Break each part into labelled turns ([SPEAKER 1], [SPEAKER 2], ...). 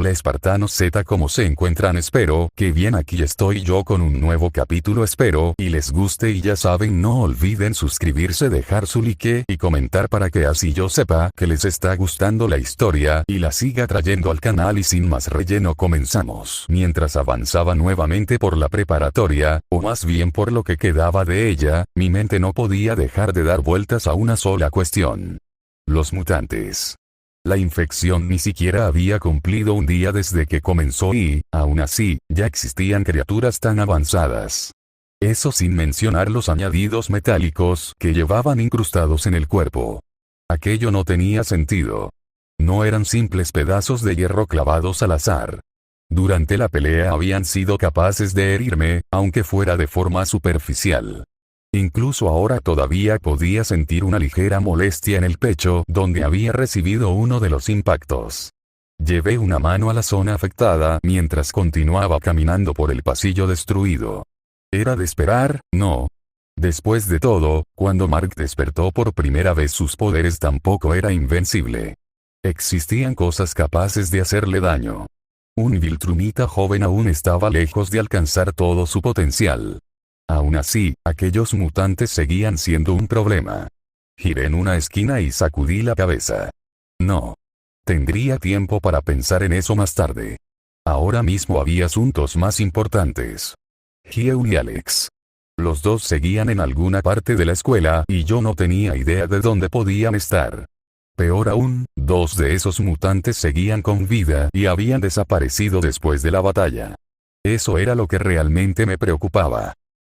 [SPEAKER 1] Hola espartanos Z, ¿cómo se encuentran? Espero que bien, aquí estoy yo con un nuevo capítulo, espero y les guste, y ya saben, no olviden suscribirse, dejar su like y comentar para que así yo sepa que les está gustando la historia y la siga trayendo al canal. Y sin más relleno, comenzamos. Mientras avanzaba nuevamente por la preparatoria, o más bien por lo que quedaba de ella, mi mente no podía dejar de dar vueltas a una sola cuestión: los mutantes. La infección ni siquiera había cumplido un día desde que comenzó y, aún así, ya existían criaturas tan avanzadas. Eso sin mencionar los añadidos metálicos que llevaban incrustados en el cuerpo. Aquello no tenía sentido. No eran simples pedazos de hierro clavados al azar. Durante la pelea habían sido capaces de herirme, aunque fuera de forma superficial. Incluso ahora todavía podía sentir una ligera molestia en el pecho donde había recibido uno de los impactos. Llevé una mano a la zona afectada mientras continuaba caminando por el pasillo destruido. ¿Era de esperar? No. Después de todo, cuando Mark despertó por primera vez, sus poderes tampoco era invencible. Existían cosas capaces de hacerle daño. Un Viltrumita joven aún estaba lejos de alcanzar todo su potencial. Aún así, aquellos mutantes seguían siendo un problema. Giré en una esquina y sacudí la cabeza. No. Tendría tiempo para pensar en eso más tarde. Ahora mismo había asuntos más importantes. Hyeon y Alex. Los dos seguían en alguna parte de la escuela y yo no tenía idea de dónde podían estar. Peor aún, dos de esos mutantes seguían con vida y habían desaparecido después de la batalla. Eso era lo que realmente me preocupaba.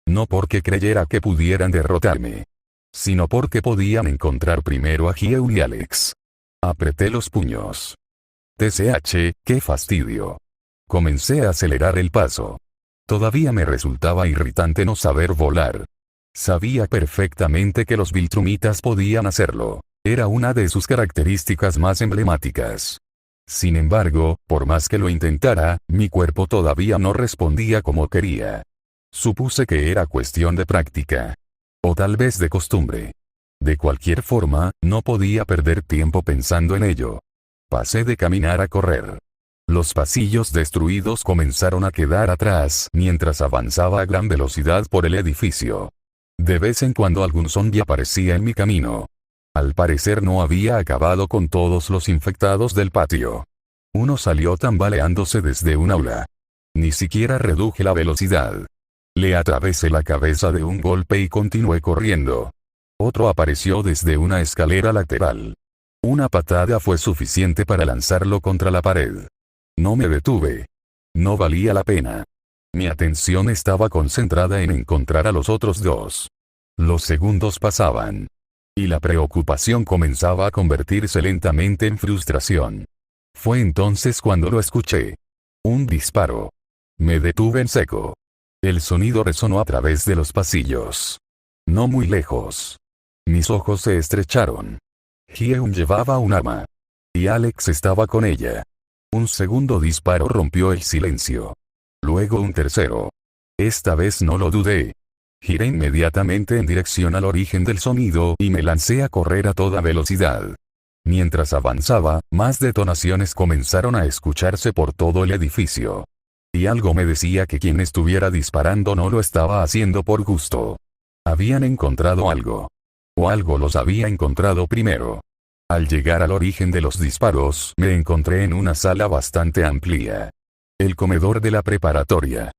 [SPEAKER 1] No porque creyera que pudieran derrotarme, sino porque podían encontrar primero a Hyeon y Alex. Apreté los puños. TCH, qué fastidio. Comencé a acelerar el paso. Todavía me resultaba irritante no saber volar. Sabía perfectamente que los Viltrumitas podían hacerlo. Era una de sus características más emblemáticas. Sin embargo, por más que lo intentara, mi cuerpo todavía no respondía como quería. Supuse que era cuestión de práctica. O tal vez de costumbre. De cualquier forma, no podía perder tiempo pensando en ello. Pasé de caminar a correr. Los pasillos destruidos comenzaron a quedar atrás mientras avanzaba a gran velocidad por el edificio. De vez en cuando algún zombie aparecía en mi camino. Al parecer no había acabado con todos los infectados del patio. Uno salió tambaleándose desde un aula. Ni siquiera reduje la velocidad. Le atravesé la cabeza de un golpe y continué corriendo. Otro apareció desde una escalera lateral. Una patada fue suficiente para lanzarlo contra la pared. No me detuve. No valía la pena. Mi atención estaba concentrada en encontrar a los otros dos. Los segundos pasaban. Y la preocupación comenzaba a convertirse lentamente en frustración. Fue entonces cuando lo escuché. Un disparo. Me detuve en seco. El sonido resonó a través de los pasillos. No muy lejos. Mis ojos se estrecharon. Hyeon llevaba un arma. Y Alex estaba con ella. Un segundo disparo rompió el silencio. Luego un tercero. Esta vez no lo dudé. Giré inmediatamente en dirección al origen del sonido y me lancé a correr a toda velocidad. Mientras avanzaba, más detonaciones comenzaron a escucharse por todo el edificio. Y algo me decía que quien estuviera disparando no lo estaba haciendo por gusto. Habían encontrado algo. O algo los había encontrado primero. Al llegar al origen de los disparos, me encontré en una sala bastante amplia. El comedor de la preparatoria.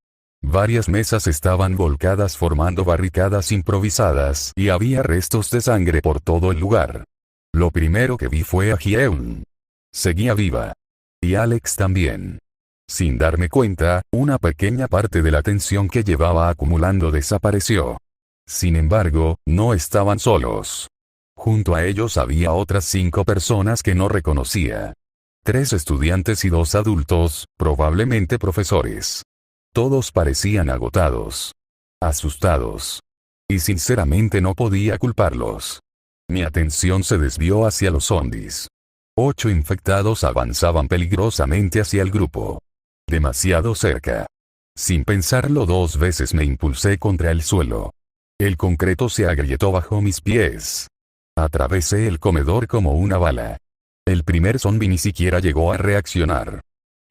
[SPEAKER 1] Varias mesas estaban volcadas formando barricadas improvisadas y había restos de sangre por todo el lugar. Lo primero que vi fue a Hyeon. Seguía viva. Y Alex también. Sin darme cuenta, una pequeña parte de la tensión que llevaba acumulando desapareció. Sin embargo, no estaban solos. Junto a ellos había otras 5 personas que no reconocía. 3 estudiantes y 2 adultos, probablemente profesores. Todos parecían agotados. Asustados. Y sinceramente no podía culparlos. Mi atención se desvió hacia los zombies. 8 infectados avanzaban peligrosamente hacia el grupo. Demasiado cerca. Sin pensarlo 2 veces me impulsé contra el suelo. El concreto se agrietó bajo mis pies. Atravesé el comedor como una bala. El primer zombi ni siquiera llegó a reaccionar.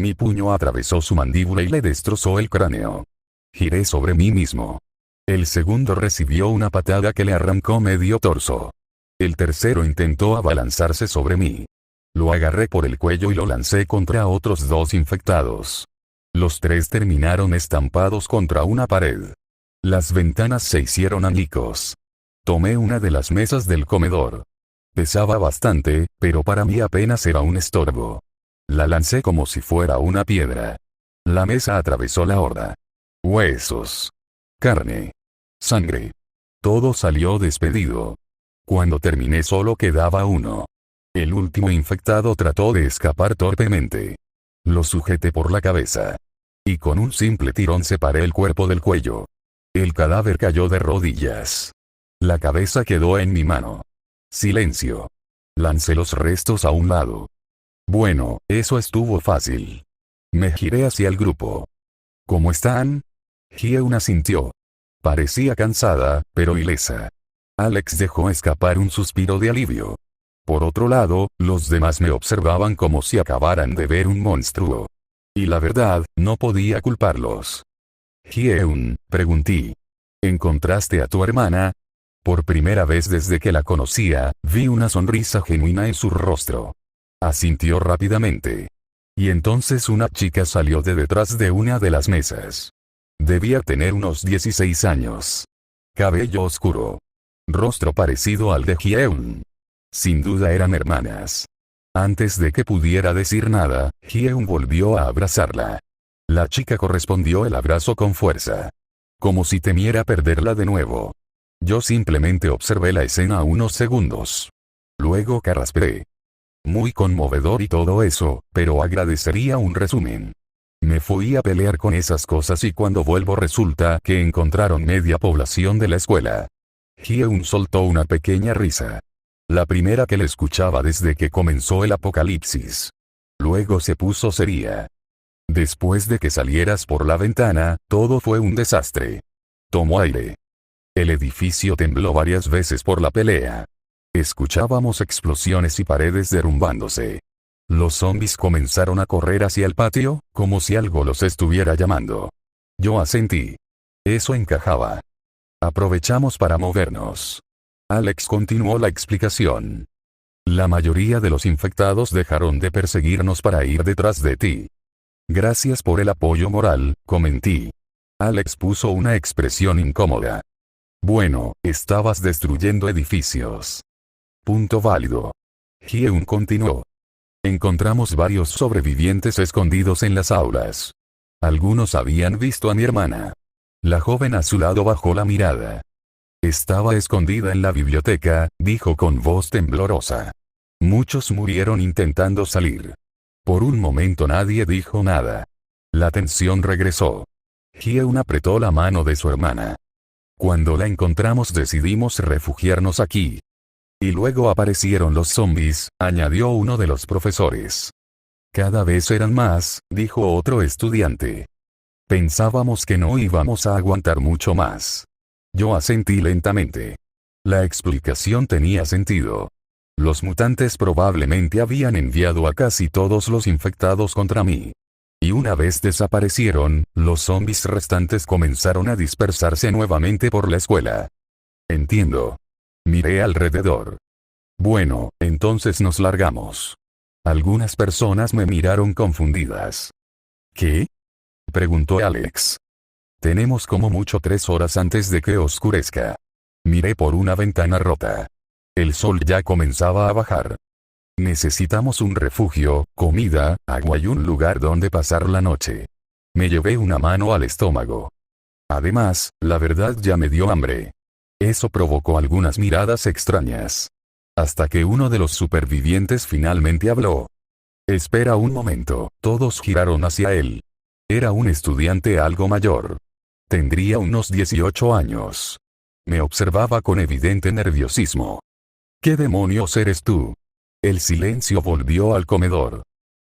[SPEAKER 1] Mi puño atravesó su mandíbula y le destrozó el cráneo. Giré sobre mí mismo. El segundo recibió una patada que le arrancó medio torso. El tercero intentó abalanzarse sobre mí. Lo agarré por el cuello y lo lancé contra otros dos infectados. Los tres terminaron estampados contra una pared. Las ventanas se hicieron añicos. Tomé una de las mesas del comedor. Pesaba bastante, pero para mí apenas era un estorbo. La lancé como si fuera una piedra. La mesa atravesó la horda. Huesos. Carne. Sangre. Todo salió despedido. Cuando terminé solo quedaba uno. El último infectado trató de escapar torpemente. Lo sujeté por la cabeza. Y con un simple tirón separé el cuerpo del cuello. El cadáver cayó de rodillas. La cabeza quedó en mi mano. Silencio. Lancé los restos a un lado. Bueno, eso estuvo fácil. Me giré hacia el grupo. ¿Cómo están? Hyeun asintió. Parecía cansada, pero ilesa. Alex dejó escapar un suspiro de alivio. Por otro lado, los demás me observaban como si acabaran de ver un monstruo. Y la verdad, no podía culparlos. Hyeun, pregunté. ¿Encontraste a tu hermana? Por primera vez desde que la conocía, vi una sonrisa genuina en su rostro. Asintió rápidamente. Y entonces una chica salió de detrás de una de las mesas. Debía tener unos 16 años. Cabello oscuro. Rostro parecido al de Hyeun. Sin duda eran hermanas. Antes de que pudiera decir nada, Hyeun volvió a abrazarla. La chica correspondió el abrazo con fuerza. Como si temiera perderla de nuevo. Yo simplemente observé la escena unos segundos. Luego carraspeé. Muy conmovedor y todo eso, pero agradecería un resumen. Me fui a pelear con esas cosas y cuando vuelvo resulta que encontraron media población de la escuela. Hyeun soltó una pequeña risa. La primera que le escuchaba desde que comenzó el apocalipsis. Luego se puso seria. Después de que salieras por la ventana, todo fue un desastre. Tomó aire. El edificio tembló varias veces por la pelea. Escuchábamos explosiones y paredes derrumbándose. Los zombies comenzaron a correr hacia el patio, como si algo los estuviera llamando. Yo asentí. Eso encajaba. Aprovechamos para movernos. Alex continuó la explicación. La mayoría de los infectados dejaron de perseguirnos para ir detrás de ti. Gracias por el apoyo moral, comenté. Alex puso una expresión incómoda. Bueno, estabas destruyendo edificios. Punto válido. Hyeun continuó. Encontramos varios sobrevivientes escondidos en las aulas. Algunos habían visto a mi hermana. La joven a su lado bajó la mirada. Estaba escondida en la biblioteca, dijo con voz temblorosa. Muchos murieron intentando salir. Por un momento nadie dijo nada. La tensión regresó. Hyeun apretó la mano de su hermana. Cuando la encontramos decidimos refugiarnos aquí. Y luego aparecieron los zombies, añadió uno de los profesores. Cada vez eran más, dijo otro estudiante. Pensábamos que no íbamos a aguantar mucho más. Yo asentí lentamente. La explicación tenía sentido. Los mutantes probablemente habían enviado a casi todos los infectados contra mí. Y una vez desaparecieron, los zombies restantes comenzaron a dispersarse nuevamente por la escuela. Entiendo. Miré alrededor. Bueno, entonces nos largamos. Algunas personas me miraron confundidas. ¿Qué? Preguntó Alex. Tenemos como mucho 3 horas antes de que oscurezca. Miré por una ventana rota. El sol ya comenzaba a bajar. Necesitamos un refugio, comida, agua y un lugar donde pasar la noche. Me llevé una mano al estómago. Además, la verdad ya me dio hambre. Eso provocó algunas miradas extrañas. Hasta que uno de los supervivientes finalmente habló. Espera un momento, todos giraron hacia él. Era un estudiante algo mayor. Tendría unos 18 años. Me observaba con evidente nerviosismo. ¿Qué demonios eres tú? El silencio volvió al comedor.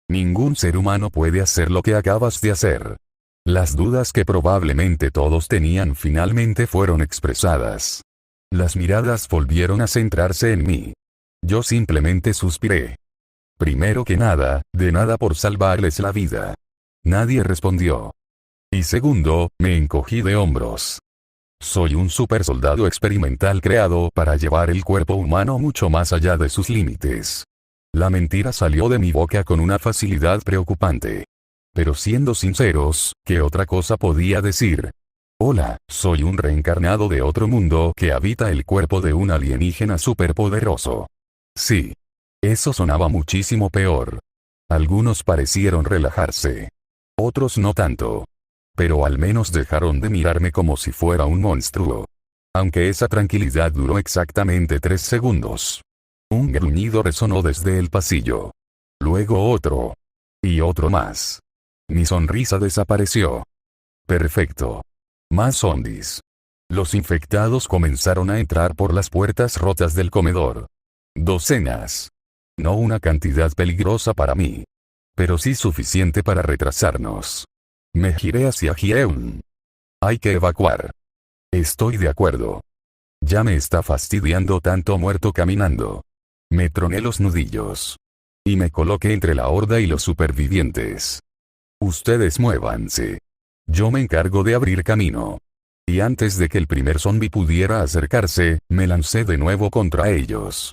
[SPEAKER 1] Ningún ser humano puede hacer lo que acabas de hacer. Las dudas que probablemente todos tenían finalmente fueron expresadas. Las miradas volvieron a centrarse en mí. Yo simplemente suspiré. Primero que nada, de nada por salvarles la vida. Nadie respondió. Y segundo, me encogí de hombros. Soy un super soldado experimental creado para llevar el cuerpo humano mucho más allá de sus límites. La mentira salió de mi boca con una facilidad preocupante. Pero siendo sinceros, ¿qué otra cosa podía decir? Hola, soy un reencarnado de otro mundo que habita el cuerpo de un alienígena superpoderoso. Sí. Eso sonaba muchísimo peor. Algunos parecieron relajarse. Otros no tanto. Pero al menos dejaron de mirarme como si fuera un monstruo. Aunque esa tranquilidad duró exactamente 3 segundos. Un gruñido resonó desde el pasillo. Luego otro. Y otro más. Mi sonrisa desapareció. Perfecto. Más zombies. Los infectados comenzaron a entrar por las puertas rotas del comedor. Docenas. No una cantidad peligrosa para mí. Pero sí suficiente para retrasarnos. Me giré hacia Hyeun. Hay que evacuar. Estoy de acuerdo. Ya me está fastidiando tanto muerto caminando. Me troné los nudillos. Y me coloqué entre la horda y los supervivientes. Ustedes muévanse. Yo me encargo de abrir camino. Y antes de que el primer zombi pudiera acercarse, me lancé de nuevo contra ellos.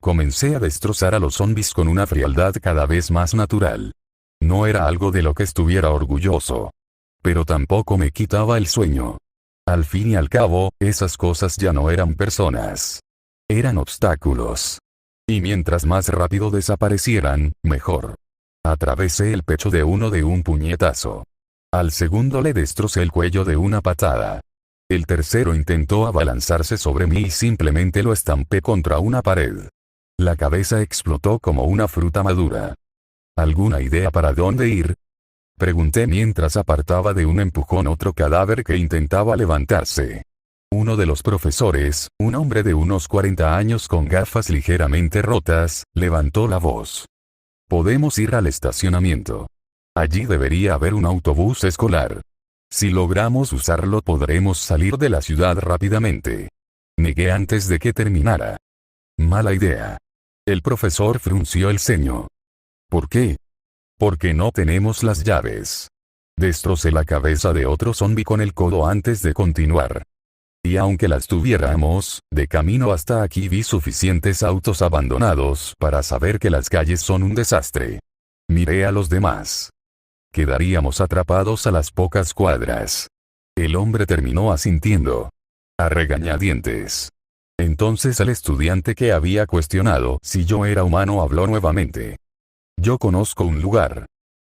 [SPEAKER 1] Comencé a destrozar a los zombis con una frialdad cada vez más natural. No era algo de lo que estuviera orgulloso. Pero tampoco me quitaba el sueño. Al fin y al cabo, esas cosas ya no eran personas. Eran obstáculos. Y mientras más rápido desaparecieran, mejor. Atravesé el pecho de uno de un puñetazo. Al segundo le destrocé el cuello de una patada. El tercero intentó abalanzarse sobre mí y simplemente lo estampé contra una pared. La cabeza explotó como una fruta madura. ¿Alguna idea para dónde ir? Pregunté mientras apartaba de un empujón otro cadáver que intentaba levantarse. Uno de los profesores, un hombre de unos 40 años con gafas ligeramente rotas, levantó la voz. Podemos ir al estacionamiento. Allí debería haber un autobús escolar. Si logramos usarlo podremos salir de la ciudad rápidamente. Negué antes de que terminara. Mala idea. El profesor frunció el ceño. ¿Por qué? Porque no tenemos las llaves. Destrocé la cabeza de otro zombi con el codo antes de continuar. Y aunque las tuviéramos, de camino hasta aquí vi suficientes autos abandonados para saber que las calles son un desastre. Miré a los demás. Quedaríamos atrapados a las pocas cuadras. El hombre terminó asintiendo. A regañadientes. Entonces el estudiante que había cuestionado si yo era humano habló nuevamente. Yo conozco un lugar.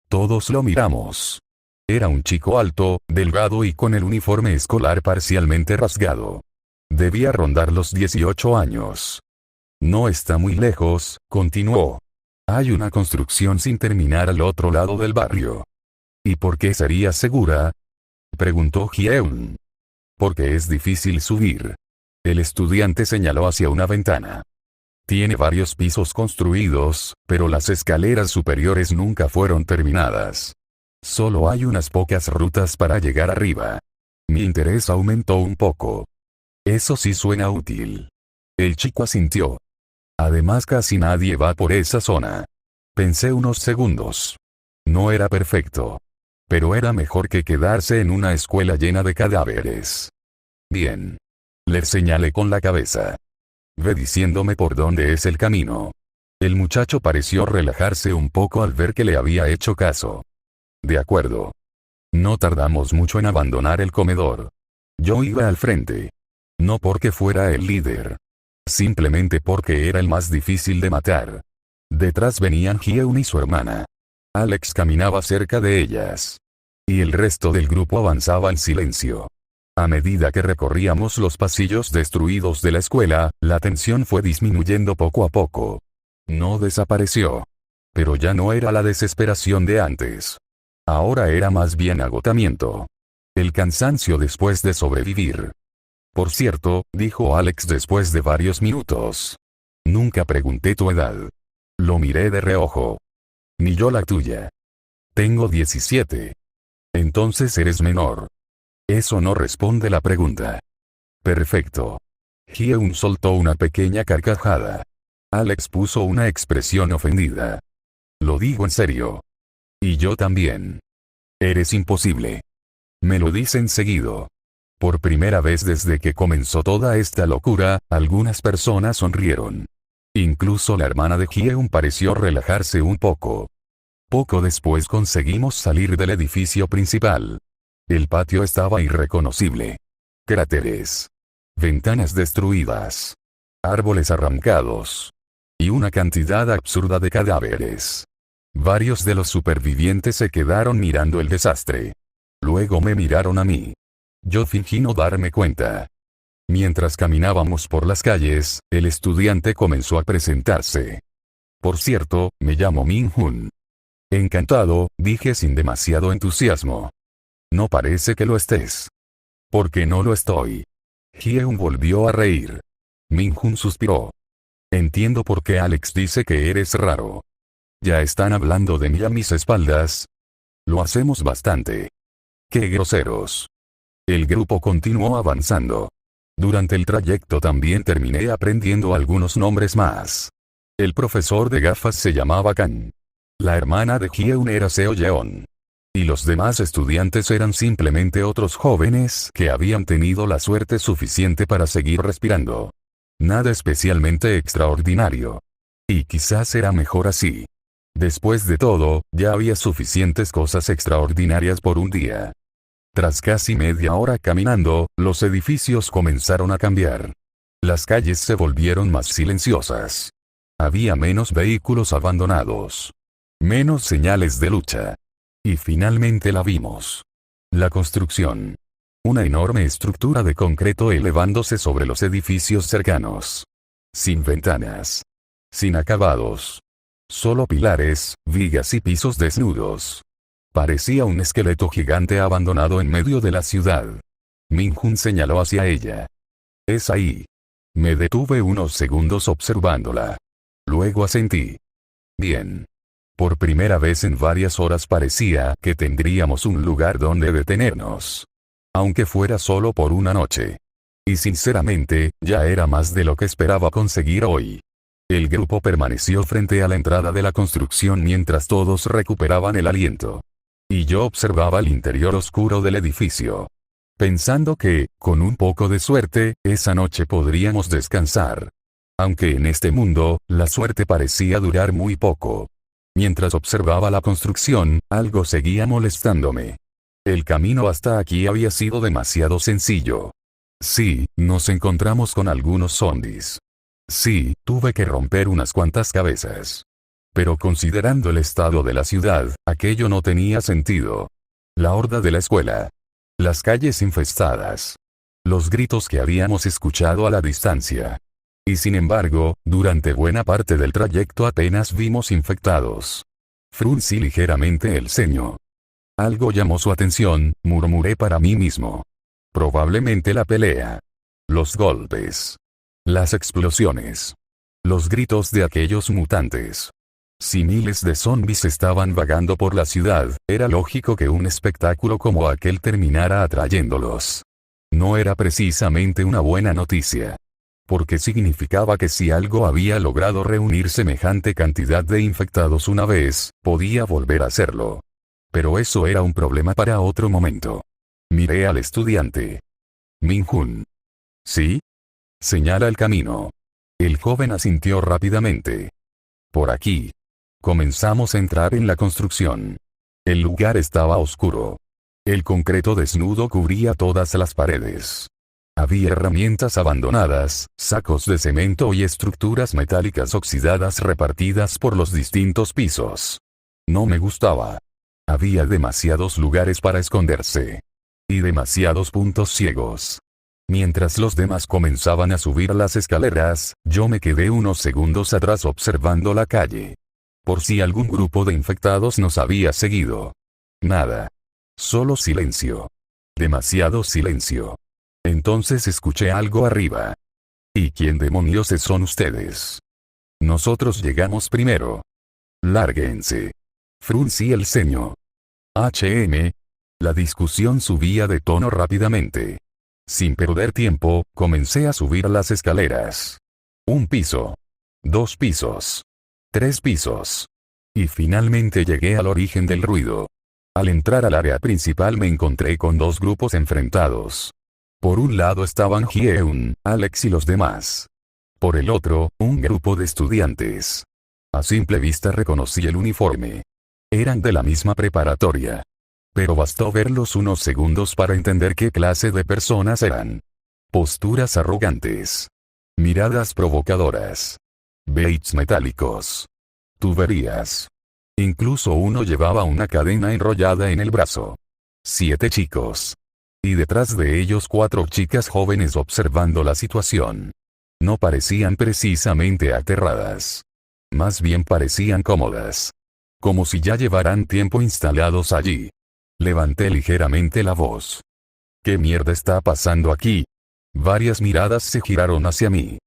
[SPEAKER 1] Todos lo miramos. Era un chico alto, delgado y con el uniforme escolar parcialmente rasgado. Debía rondar los 18 años. No está muy lejos, continuó. Hay una construcción sin terminar al otro lado del barrio. ¿Y por qué sería segura? Preguntó Hyeun. Porque es difícil subir. El estudiante señaló hacia una ventana. Tiene varios pisos construidos, pero las escaleras superiores nunca fueron terminadas. Solo hay unas pocas rutas para llegar arriba. Mi interés aumentó un poco. Eso sí suena útil. El chico asintió. Además casi nadie va por esa zona. Pensé unos segundos. No era perfecto. Pero era mejor que quedarse en una escuela llena de cadáveres. Bien. Le señalé con la cabeza. Ve diciéndome por dónde es el camino. El muchacho pareció relajarse un poco al ver que le había hecho caso. De acuerdo. No tardamos mucho en abandonar el comedor. Yo iba al frente. No porque fuera el líder. Simplemente porque era el más difícil de matar. Detrás venían Hyeun y su hermana. Alex caminaba cerca de ellas. Y el resto del grupo avanzaba en silencio. A medida que recorríamos los pasillos destruidos de la escuela, la tensión fue disminuyendo poco a poco. No desapareció. Pero ya no era la desesperación de antes. Ahora era más bien agotamiento. El cansancio después de sobrevivir. Por cierto, dijo Alex después de varios minutos. Nunca pregunté tu edad. Lo miré de reojo. Ni yo la tuya. Tengo 17. Entonces eres menor. Eso no responde la pregunta. Perfecto. Hyeun soltó una pequeña carcajada. Alex puso una expresión ofendida. Lo digo en serio. Y yo también. Eres imposible. Me lo dicen seguido. Por primera vez desde que comenzó toda esta locura, algunas personas sonrieron. Incluso la hermana de Hyeon pareció relajarse un poco. Poco después conseguimos salir del edificio principal. El patio estaba irreconocible. Cráteres. Ventanas destruidas. Árboles arrancados. Y una cantidad absurda de cadáveres. Varios de los supervivientes se quedaron mirando el desastre. Luego me miraron a mí. Yo fingí no darme cuenta. Mientras caminábamos por las calles, el estudiante comenzó a presentarse. Por cierto, me llamo Min-hun. Encantado, dije sin demasiado entusiasmo. No parece que lo estés. Porque no lo estoy. Hyeon volvió a reír. Min-hun suspiró. Entiendo por qué Alex dice que eres raro. ¿Ya están hablando de mí a mis espaldas? Lo hacemos bastante. ¡Qué groseros! El grupo continuó avanzando. Durante el trayecto también terminé aprendiendo algunos nombres más. El profesor de gafas se llamaba Kang. La hermana de Hyeon era Seo Yeon. Y los demás estudiantes eran simplemente otros jóvenes que habían tenido la suerte suficiente para seguir respirando. Nada especialmente extraordinario. Y quizás era mejor así. Después de todo, ya había suficientes cosas extraordinarias por un día. Tras casi media hora caminando, los edificios comenzaron a cambiar. Las calles se volvieron más silenciosas. Había menos vehículos abandonados. Menos señales de lucha. Y finalmente la vimos. La construcción. Una enorme estructura de concreto elevándose sobre los edificios cercanos. Sin ventanas. Sin acabados. Solo pilares, vigas y pisos desnudos. Parecía un esqueleto gigante abandonado en medio de la ciudad. Min-hun señaló hacia ella. Es ahí. Me detuve unos segundos observándola. Luego asentí. Bien. Por primera vez en varias horas parecía que tendríamos un lugar donde detenernos. Aunque fuera solo por una noche. Y sinceramente, ya era más de lo que esperaba conseguir hoy. El grupo permaneció frente a la entrada de la construcción mientras todos recuperaban el aliento. Y yo observaba el interior oscuro del edificio. Pensando que, con un poco de suerte, esa noche podríamos descansar. Aunque en este mundo, la suerte parecía durar muy poco. Mientras observaba la construcción, algo seguía molestándome. El camino hasta aquí había sido demasiado sencillo. Sí, nos encontramos con algunos zombies. Sí, tuve que romper unas cuantas cabezas. Pero considerando el estado de la ciudad, aquello no tenía sentido. La horda de la escuela. Las calles infestadas. Los gritos que habíamos escuchado a la distancia. Y sin embargo, durante buena parte del trayecto apenas vimos infectados. Fruncí ligeramente el ceño. Algo llamó su atención, murmuré para mí mismo. Probablemente la pelea. Los golpes. Las explosiones. Los gritos de aquellos mutantes. Si miles de zombies estaban vagando por la ciudad, era lógico que un espectáculo como aquel terminara atrayéndolos. No era precisamente una buena noticia. Porque significaba que si algo había logrado reunir semejante cantidad de infectados una vez, podía volver a hacerlo. Pero eso era un problema para otro momento. Miré al estudiante. Min-hun. ¿Sí? Señala el camino. El joven asintió rápidamente. Por aquí. Comenzamos a entrar en la construcción. El lugar estaba oscuro. El concreto desnudo cubría todas las paredes. Había herramientas abandonadas, sacos de cemento y estructuras metálicas oxidadas repartidas por los distintos pisos. No me gustaba. Había demasiados lugares para esconderse. Y demasiados puntos ciegos. Mientras los demás comenzaban a subir las escaleras, yo me quedé unos segundos atrás observando la calle. Por si algún grupo de infectados nos había seguido. Nada. Solo silencio. Demasiado silencio. Entonces escuché algo arriba. ¿Y quién demonios son ustedes? Nosotros llegamos primero. Lárguense. Fruncí el ceño. La discusión subía de tono rápidamente. Sin perder tiempo, comencé a subir las escaleras. 1 piso. 2 pisos. 3 pisos. Y finalmente llegué al origen del ruido. Al entrar al área principal me encontré con dos grupos enfrentados. Por un lado estaban Hyeun, Alex y los demás. Por el otro, un grupo de estudiantes. A simple vista reconocí el uniforme. Eran de la misma preparatoria. Pero bastó verlos unos segundos para entender qué clase de personas eran. Posturas arrogantes. Miradas provocadoras. Baits metálicos. Tuberías. Incluso uno llevaba una cadena enrollada en el brazo. 7 chicos. Y detrás de ellos 4 chicas jóvenes observando la situación. No parecían precisamente aterradas. Más bien parecían cómodas. Como si ya llevaran tiempo instalados allí. Levanté ligeramente la voz. ¿Qué mierda está pasando aquí? Varias miradas se giraron hacia mí.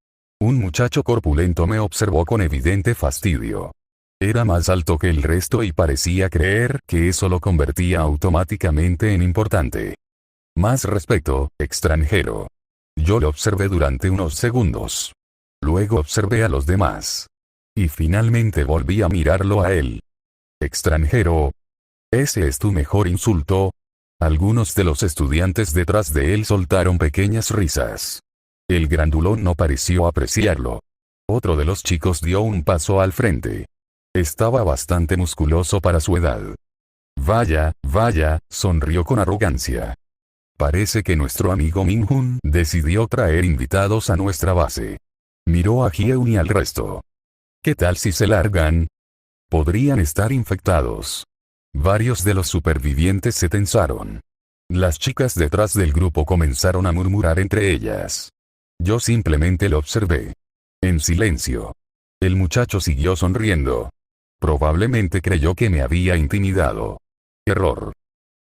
[SPEAKER 1] Un muchacho corpulento me observó con evidente fastidio. Era más alto que el resto y parecía creer que eso lo convertía automáticamente en importante. Más respeto, extranjero. Yo lo observé durante unos segundos. Luego observé a los demás. Y finalmente volví a mirarlo a él. Extranjero. ¿Ese es tu mejor insulto? Algunos de los estudiantes detrás de él soltaron pequeñas risas. El grandulón no pareció apreciarlo. Otro de los chicos dio un paso al frente. Estaba bastante musculoso para su edad. Vaya, sonrió con arrogancia. Parece que nuestro amigo Minjun decidió traer invitados a nuestra base. Miró a Hyeun y al resto. ¿Qué tal si se largan? Podrían estar infectados. Varios de los supervivientes se tensaron. Las chicas detrás del grupo comenzaron a murmurar entre ellas. Yo simplemente lo observé. En silencio. El muchacho siguió sonriendo. Probablemente creyó que me había intimidado. Error.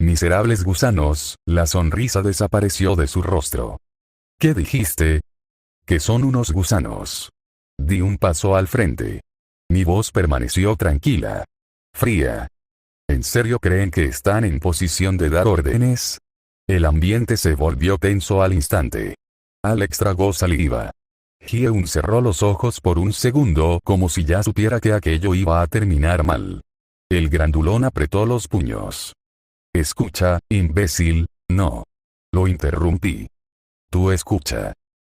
[SPEAKER 1] Miserables gusanos, la sonrisa desapareció de su rostro. ¿Qué dijiste? Que son unos gusanos. Di un paso al frente. Mi voz permaneció tranquila. Fría. ¿En serio creen que están en posición de dar órdenes? El ambiente se volvió tenso al instante. Alex tragó saliva. Hyeun cerró los ojos por un segundo como si ya supiera que aquello iba a terminar mal. El grandulón apretó los puños. Escucha, imbécil, no. Lo interrumpí. Tú escucha.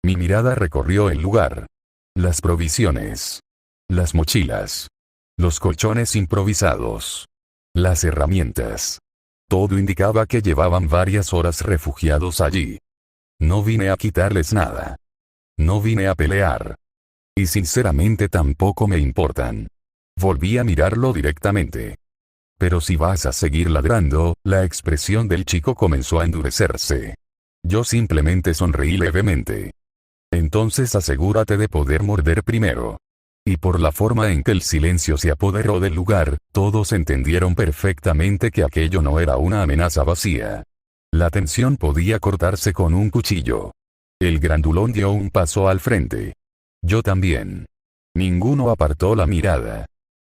[SPEAKER 1] Mi mirada recorrió el lugar. Las provisiones. Las mochilas. Los colchones improvisados. Las herramientas. Todo indicaba que llevaban varias horas refugiados allí. No vine a quitarles nada. No vine a pelear. Y sinceramente tampoco me importan. Volví a mirarlo directamente. Pero si vas a seguir ladrando, la expresión del chico comenzó a endurecerse. Yo simplemente sonreí levemente. Entonces asegúrate de poder morder primero. Y por la forma en que el silencio se apoderó del lugar, todos entendieron perfectamente que aquello no era una amenaza vacía. La tensión podía cortarse con un cuchillo. El grandulón dio un paso al frente. Yo también. Ninguno apartó la mirada.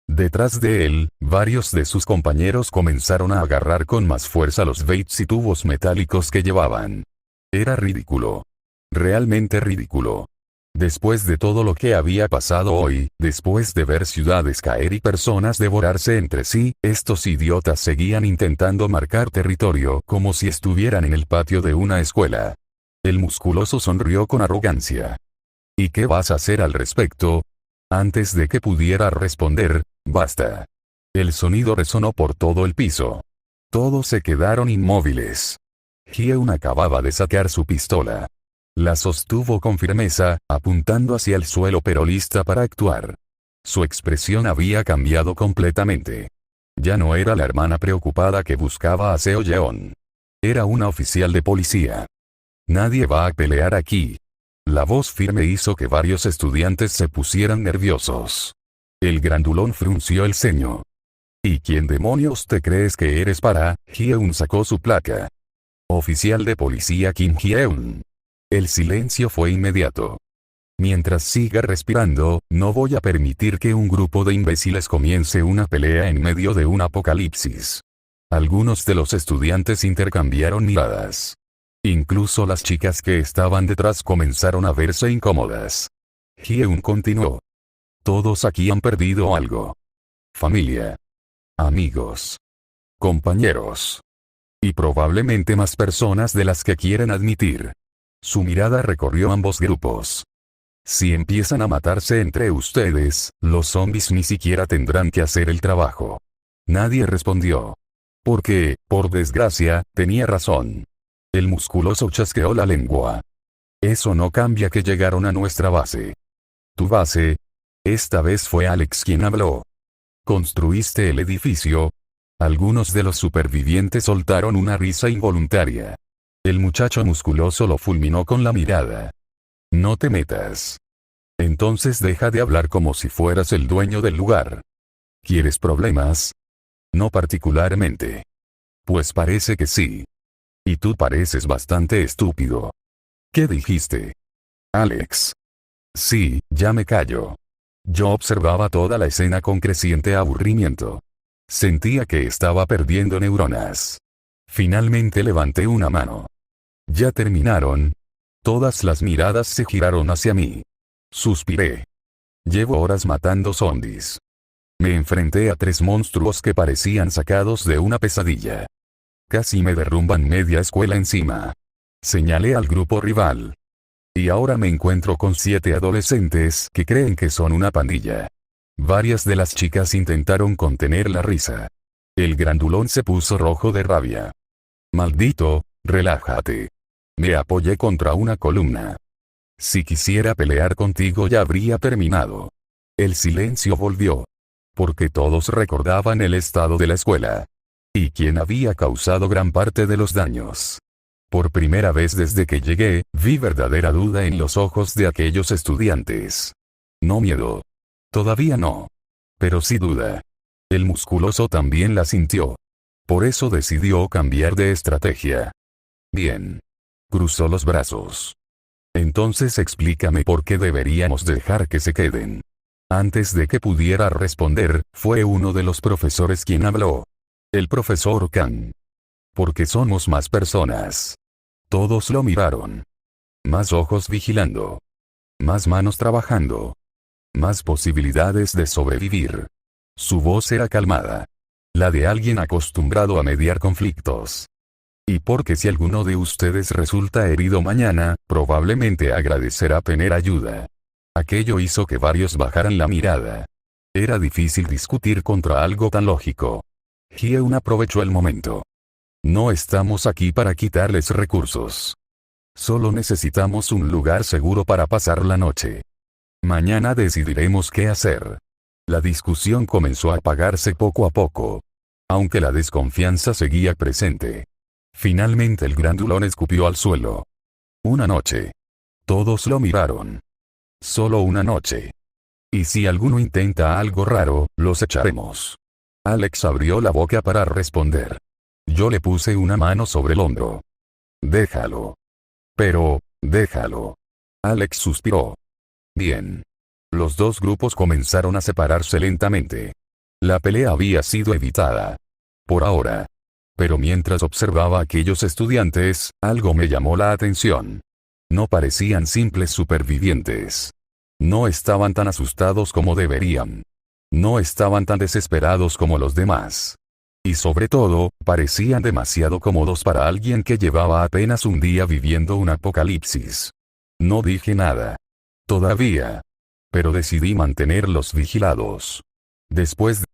[SPEAKER 1] Detrás de él, varios de sus compañeros comenzaron a agarrar con más fuerza los baits y tubos metálicos que llevaban. Era ridículo. Realmente ridículo. Después de todo lo que había pasado hoy, después de ver ciudades caer y personas devorarse entre sí, estos idiotas seguían intentando marcar territorio como si estuvieran en el patio de una escuela. El musculoso sonrió con arrogancia. ¿Y qué vas a hacer al respecto? Antes de que pudiera responder, basta. El sonido resonó por todo el piso. Todos se quedaron inmóviles. Hyeun acababa de sacar su pistola. La sostuvo con firmeza, apuntando hacia el suelo pero lista para actuar. Su expresión había cambiado completamente. Ya no era la hermana preocupada que buscaba a Seo Yeon. Era una oficial de policía. Nadie va a pelear aquí. La voz firme hizo que varios estudiantes se pusieran nerviosos. El grandulón frunció el ceño. ¿Y quién demonios te crees que eres para? Hyeun sacó su placa. Oficial de policía Kim Hyeun. El silencio fue inmediato. Mientras siga respirando, no voy a permitir que un grupo de imbéciles comience una pelea en medio de un apocalipsis. Algunos de los estudiantes intercambiaron miradas. Incluso las chicas que estaban detrás comenzaron a verse incómodas. Hyeun continuó. Todos aquí han perdido algo. familia, amigos, compañeros. Y probablemente más personas de las que quieren admitir. Su mirada recorrió ambos grupos. Si empiezan a matarse entre ustedes, los zombies ni siquiera tendrán que hacer el trabajo. Nadie respondió. Porque, por desgracia, tenía razón. El musculoso chasqueó la lengua. Eso no cambia que llegaron a nuestra base. ¿Tu base? Esta vez fue Alex quien habló. ¿Construiste el edificio? Algunos de los supervivientes soltaron una risa involuntaria. El muchacho musculoso lo fulminó con la mirada. No te metas. Entonces deja de hablar como si fueras el dueño del lugar. ¿Quieres problemas? No particularmente. Pues parece que sí. Y tú pareces bastante estúpido. ¿Qué dijiste? Alex. Sí, ya me callo. Yo observaba toda la escena con creciente aburrimiento. Sentía que estaba perdiendo neuronas. Finalmente levanté una mano. ¿Ya terminaron? Todas las miradas se giraron hacia mí. Suspiré. Llevo horas matando zombies. Me enfrenté a 3 monstruos que parecían sacados de una pesadilla. Casi me derrumban media escuela encima. Señalé al grupo rival. Y ahora me encuentro con 7 adolescentes que creen que son una pandilla. Varias de las chicas intentaron contener la risa. El grandulón se puso rojo de rabia. Maldito, relájate. Me apoyé contra una columna. Si quisiera pelear contigo ya habría terminado. El silencio volvió. Porque todos recordaban el estado de la escuela. Y quién había causado gran parte de los daños. Por primera vez desde que llegué, vi verdadera duda en los ojos de aquellos estudiantes. No miedo. Todavía no. Pero sí duda. El musculoso también la sintió. Por eso decidió cambiar de estrategia. Bien. Cruzó los brazos. Entonces explícame por qué deberíamos dejar que se queden. Antes de que pudiera responder, fue uno de los profesores quien habló. El profesor Khan. Porque somos más personas. Todos lo miraron. Más ojos vigilando. Más manos trabajando. Más posibilidades de sobrevivir. Su voz era calmada. La de alguien acostumbrado a mediar conflictos. Y porque si alguno de ustedes resulta herido mañana, probablemente agradecerá tener ayuda. Aquello hizo que varios bajaran la mirada. Era difícil discutir contra algo tan lógico. Hyeon aprovechó el momento. No estamos aquí para quitarles recursos. Solo necesitamos un lugar seguro para pasar la noche. Mañana decidiremos qué hacer. La discusión comenzó a apagarse poco a poco. Aunque la desconfianza seguía presente. Finalmente el grandulón escupió al suelo. Una noche. Todos lo miraron. Solo una noche. Y si alguno intenta algo raro, los echaremos. Alex abrió la boca para responder. Yo le puse una mano sobre el hombro. Déjalo. Pero, déjalo. Alex suspiró. Bien. Los dos grupos comenzaron a separarse lentamente. La pelea había sido evitada. Por ahora. Pero mientras observaba a aquellos estudiantes, algo me llamó la atención. No parecían simples supervivientes. No estaban tan asustados como deberían. No estaban tan desesperados como los demás. Y sobre todo, parecían demasiado cómodos para alguien que llevaba apenas un día viviendo un apocalipsis. No dije nada. Todavía. Pero decidí mantenerlos vigilados. Después